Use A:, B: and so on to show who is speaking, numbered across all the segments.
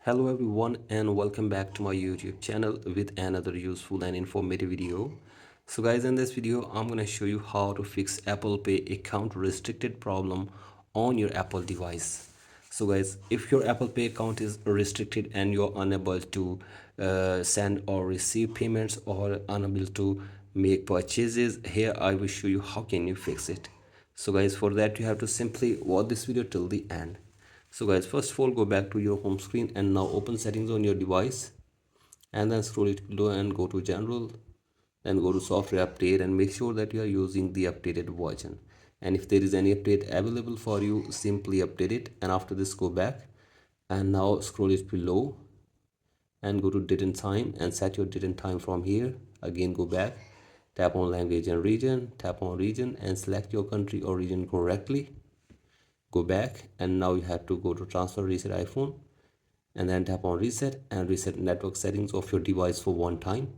A: Hello everyone and welcome back to my YouTube channel with another useful and informative video. So guys, in this video I'm going to show you how to fix Apple Pay account restricted problem on your Apple device. So guys, if your Apple Pay account is restricted and you're unable to send or receive payments or unable to make purchases, here I will show you how can you fix it. So guys, for that you have to simply watch this video till the end. So guys, first of all, go back to your home screen and now open settings on your device and then scroll it below and go to general, then go to software update and make sure that you are using the updated version. And if there is any update available for you, simply update it. And after this, go back and now scroll it below and go to date and time and set your date and time from here. Again, go back, tap on language and region, tap on region and select your country or region correctly. Go back and now you have to go to transfer reset iPhone and then tap on reset and reset network settings of your device for one time.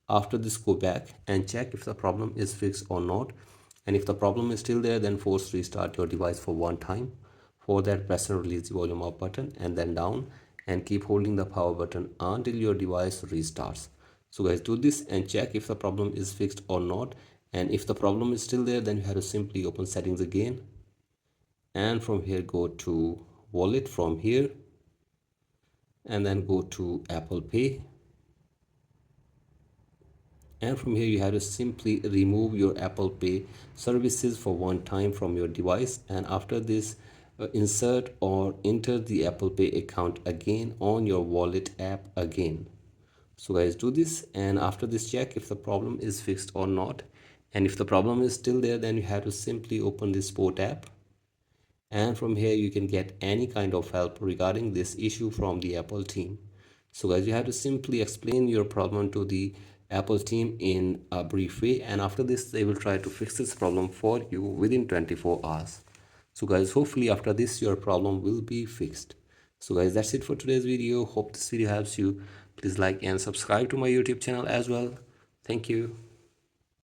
A: After this, go back and check if the problem is fixed or not, and if the problem is still there, then force restart your device for one time. For that, press and release the volume up button and then down and keep holding the power button until your device restarts. So guys, do this and check if the problem is fixed or not, and if the problem is still there, then you have to simply open settings again and from here go to wallet from here and then go to Apple Pay, and from here you have to simply remove your Apple Pay services for one time from your device, and after this insert or enter the Apple Pay account again on your wallet app again. So guys, do this and after this check if the problem is fixed or not, and if the problem is still there, then you have to simply open the support app, and from here you can get any kind of help regarding this issue from the Apple team. So guys, you have to simply explain your problem to the Apple team in a brief way, and after this they will try to fix this problem for you within 24 hours. So guys, hopefully after this your problem will be fixed. So guys, that's it for today's video. Hope this video helps you. Please like and subscribe to my YouTube channel as well. Thank you.